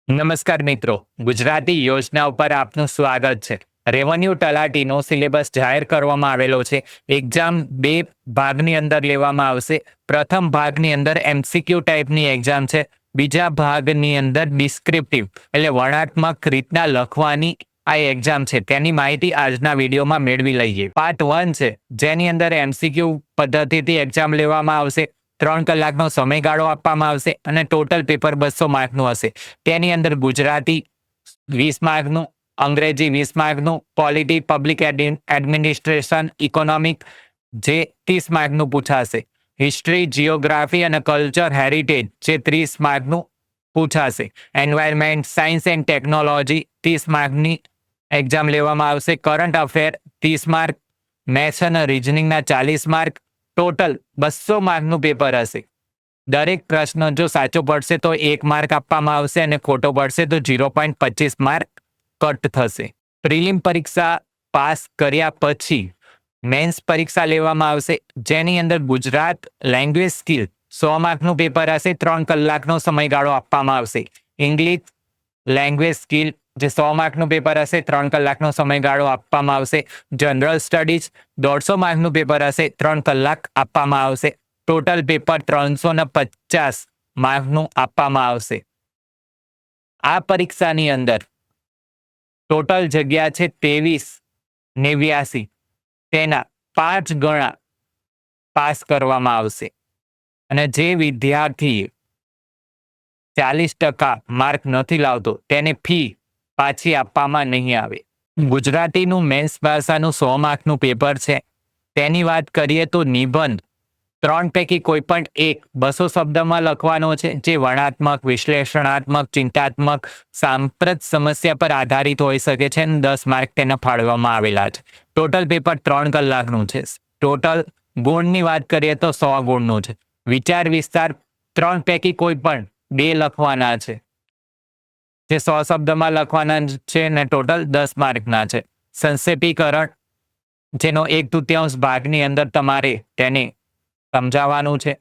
નમસ્કાર મિત્રો, ગુજરાતી યોજના ઉપર આપનું સ્વાગત છે. રેવન્યુ તલાટીનો સિલેબસ જાહેર કરવામાં આવેલો છે. એક્ઝામ બે ભાગની અંદર લેવામાં આવશે. પ્રથમ ભાગની અંદર એમસીક્યુ ટાઈપની એક્ઝામ છે. બીજા ભાગની અંદર ડિસ્ક્રિપ્ટિવ એટલે વર્ણનાત્મક રીતના લખવાની આ એક્ઝામ છે. તેની માહિતી આજના વિડીયોમાં મેળવી લઈએ. પાર્ટ 1 છે, જેની અંદર એમસીક્યુ પદ્ધતિથી એક્ઝામ લેવામાં આવશે. 3 કલાકનો સમયગાળો આપવામાં આવશે અને ટોટલ પેપર 200 માર્કનું હશે. તેની અંદર ગુજરાતી 20 માર્કનું, અંગ્રેજી 20 માર્કનું, પોલિટી, પબ્લિક એડમિનિસ્ટ્રેશન, ઇકોનોમિક જે 30 માર્કનું પૂછાશે. હિસ્ટ્રી, જિયોગ્રાફી અને કલ્ચર હેરિટેજ જે 30 માર્કનું પૂછાશે. એન્વાયરમેન્ટ, સાયન્સ એન્ડ ટેકનોલોજી 30 માર્કની એક્ઝામ લેવામાં આવશે. કરંટ અફેર 30 માર્ક, મેથ્સ અને રિઝનિંગના 40 માર્ક, ટોટલ 200 માર્કનું પેપર હશે. દરેક પ્રશ્ન જો સાચો પડશે તો 1 માર્ક આપવામાં આવશે અને ખોટો પડશે તો 0.25 માર્ક કટ થશે. પ્રિલિમ પરીક્ષા પાસ કર્યા પછી મેન્સ પરીક્ષા લેવામાં આવશે, જેની અંદર ગુજરાત લેંગ્વેજ સ્કિલ 100 માર્કનું પેપર હશે. 3 કલાકનો સમયગાળો આપવામાં આવશે. ઇંગ્લિશ લેંગ્વેજ સ્કિલ જે 100 માર્કનું પેપર હશે, 3 કલાકનો સમયગાળો આપવામાં આવશે. જનરલ સ્ટડીઝ 150 માર્કનું પેપર હશે, 3 કલાક આપવામાં આવશે. ટોટલ પેપર 350 માર્કનું આપવામાં આવશે. આ પરીક્ષાની અંદર ટોટલ જગ્યા છે 2389. તેના 5 ગણા પાસ કરવામાં આવશે અને જે વિદ્યાર્થી 40% માર્ક નથી લાવતો તેને ફી પાછી આપવામાં નહીં આવે. ગુજરાતીનું મેન્સ ભાષાનું 100 માર્કનું પેપર છે. તેની વાત કરીએ તો નિબંધ 3 પૈકી કોઈ પણ એક 200 શબ્દમાં લખવાનો છે, જે વર્ણનાત્મક, વિશ્લેષણાત્મક, ચિંતાત્મક, સાંપ્રત સમસ્યા પર આધારિત હોઈ શકે છે અને 10 માર્ક તેને ફાળવવામાં આવેલા છે. ટોટલ પેપર 3 કલાકનું છે. ટોટલ ગુણની વાત કરીએ તો 100 ગુણનું છે. વિચાર વિસ્તાર 3 પૈકી કોઈ પણ 2 લખવાના છે, જે 100 શબ્દમાં લખવાના છે ને ટોટલ 10 માર્કના છે. સંક્ષેપીકરણ જેનો 1/3 ભાગની અંદર તમારે તેને સમજાવવાનું છે,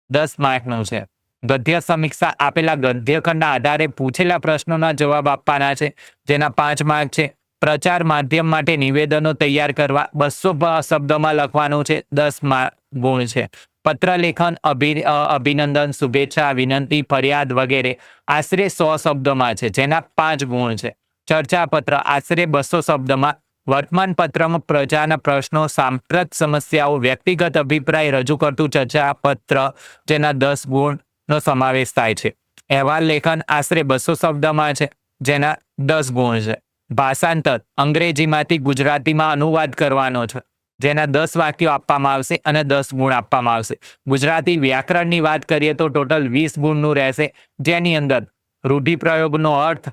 10 માર્કનું છે. ગદ્ય સમીક્ષા આપેલા ગદ્યખંડના આધારે પૂછેલા પ્રશ્નોના જવાબ આપવાના છે, જેના 5 માર્ક છે. પ્રચાર માધ્યમ માટે નિવેદનો તૈયાર કરવા 200 શબ્દોમાં લખવાનું છે, 10 ગુણ છે. પત્રલેખન, અભિનંદન, શુભેચ્છા, વિનંતી, ફરિયાદ વગેરે આશરે 100 શબ્દોમાં છે, જેના 5 ગુણ છે. ચર્ચાપત્ર આશરે 200 શબ્દમાં. વર્તમાન પત્રમાં પ્રજાના પ્રશ્નો, સાંપ્રત સમસ્યાઓ, વ્યક્તિગત અભિપ્રાય રજૂ કરતું ચર્ચાપત્ર, જેના 10 ગુણનો સમાવેશ થાય છે. અહેવાલ લેખન આશરે 200 શબ્દમાં છે, જેના 10 ગુણ છે. ભાષાંતર અંગ્રેજીમાંથી ગુજરાતીમાં અનુવાદ કરવાનો છે, જેના 10 વાક્યો આપવામાં આવશે અને 10 ગુણ આપવામાં આવશે. ગુજરાતી વ્યાકરણની વાત કરીએ તો ટોટલ 20 ગુણનું રહેશે, જેની અંદર રૂઢિપ્રયોગનો અર્થ,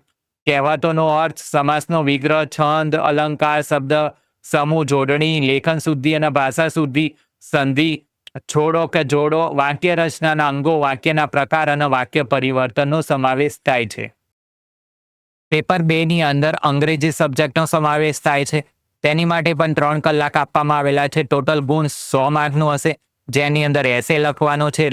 કહેવતોનો અર્થ, સમાસનો વિગ્રહ, છંદ, અલંકાર, શબ્દ સમૂહ, જોડણી, લેખન શુદ્ધિ અને ભાષા શુદ્ધિ, સંધિ, છોડો કે જોડો, વાક્ય રચનાના અંગો, વાક્યના પ્રકાર અને વાક્ય પરિવર્તનનો સમાવેશ થાય છે. પેપર 2 ની અંદર અંગ્રેજી સબ્જેક્ટનો સમાવેશ થાય છે. તેની માટે પણ 3 કલાક આપવામાં આવેલા છે. ટોટલ ગુણ 100 માર્કનું હશે, જેની અંદર એસે લખવાનો છે,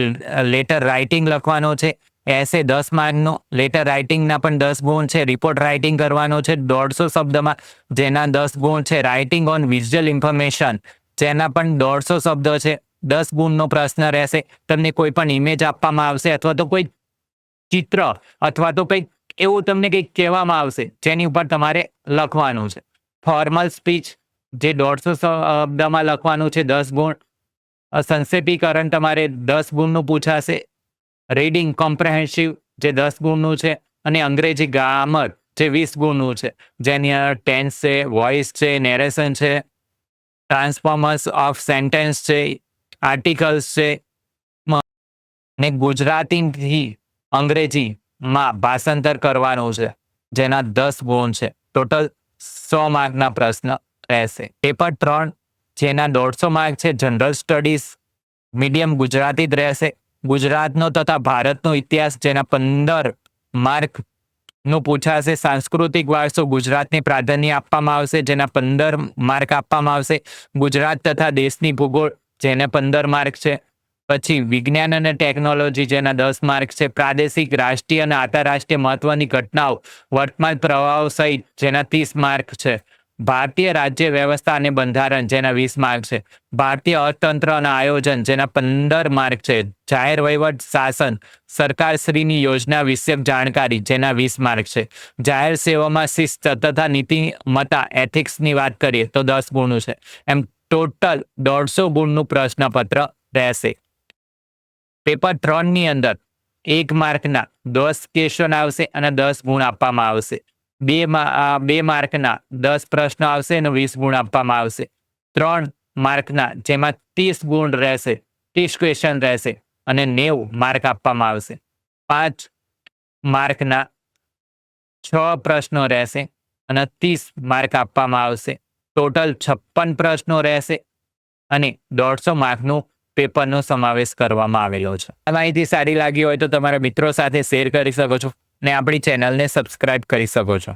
લેટર રાઇટિંગ લખવાનો છે. એસે 10 માર્કનો, લેટર રાઇટિંગના પણ 10 ગુણ છે. રિપોર્ટ રાઇટિંગ કરવાનો છે 150 શબ્દમાં, જેના 10 ગુણ છે. રાઇટિંગ ઓન વિઝ્યુઅલ ઇન્ફોર્મેશન, જેના પણ 150 શબ્દો છે, 10 ગુણનો પ્રશ્ન રહેશે. તમને કોઈ પણ ઇમેજ આપવામાં આવશે અથવા તો કોઈ ચિત્ર અથવા તો કંઈક એવું તમને કંઈક કહેવામાં આવશે, જેની ઉપર તમારે લખવાનું છે. ફોર્મલ સ્પીચ જે 150 શબ્દમાં લખવાનું છે, 10 ગુણ. સંક્ષેપીકરણ તમારે 10 ગુણનું પૂછાશે. રીડિંગ કોમ્પ્રેહેન્સિવ જે 10 ગુણનું છે અને અંગ્રેજી ગ્રામર જે 20 ગુણનું છે, જેની અંદર ટેન્સ છે, વોઇસ છે, નેરેશન છે, ટ્રાન્સફોર્મર્સ ઓફ સેન્ટેન્સ છે, આર્ટિકલ્સ છે. ને ગુજરાતીથી અંગ્રેજીમાં ભાષાંતર કરવાનું છે, જેના 10 ગુણ છે. ટોટલ 100 માર્કના પ્રશ્ન રહેશે. પેપર 3 જેના 150 માર્ક છે, જનરલ સ્ટડીઝ મીડિયમ ગુજરાતી જ રહેશે. ગુજરાતનો તથા ભારતનો ઇતિહાસ જેના 15 માર્કનું પૂછાશે. સાંસ્કૃતિક વારસો ગુજરાતને પ્રાધાન્ય આપવામાં આવશે, જેના 15 માર્ક આપવામાં આવશે. ગુજરાત તથા દેશની ભૂગોળ જેને 15 માર્ક છે. પછી વિજ્ઞાન અને ટેકનોલોજી જેના 10 માર્ક છે, પ્રાદેશિક, રાષ્ટ્રીય અને આંતરરાષ્ટ્રીય મહત્વની ઘટનાઓ, વર્તમાન પ્રવાહો સહિત જેના 30 માર્ક છે, ભારતીય રાજ્ય વ્યવસ્થા અને બંધારણ જેના 20 માર્ક છે, ભારતીય અર્થતંત્ર અને આયોજન જેના 15 માર્ક છે, જાહેર વહીવટ શાસન, સરકારશ્રીની યોજના વિષયક જાણકારી જેના 20 માર્ક છે, જાહેર સેવામાં શિસ્ત તથા નીતિમત્તા એથિક્સની વાત કરીએ તો 10 ગુણનું છે. એમ ટોટલ 150 ગુણનું પ્રશ્નપત્ર રહેશે. પેપર 3 ની અંદર 1 માર્કના 10 ક્વેશ્ચન આવશે અને 10 ગુણ આપવામાં આવશે. 2 માર્કના 10 પ્રશ્નો આવશે અને 20 ગુણ આપવામાં આવશે. 3 માર્કના જેમાં 30 ગુણ રહેશે, 30 ક્વેશ્ચન રહેશે અને 90 માર્ક આપવામાં આવશે. 5 માર્કના 6 પ્રશ્નો રહેશે અને 30 માર્ક આપવામાં આવશે. ટોટલ 56 પ્રશ્નો રહેશે અને 150 માર્કનું પેપરનો સમાવેશ કરવામાં આવેલો છે. આ માહિતી સારી લાગી હોય તો તમારા મિત્રો સાથે શેર કરી શકો છો અને આપણી ચેનલને સબસ્ક્રાઇબ કરી શકો છો.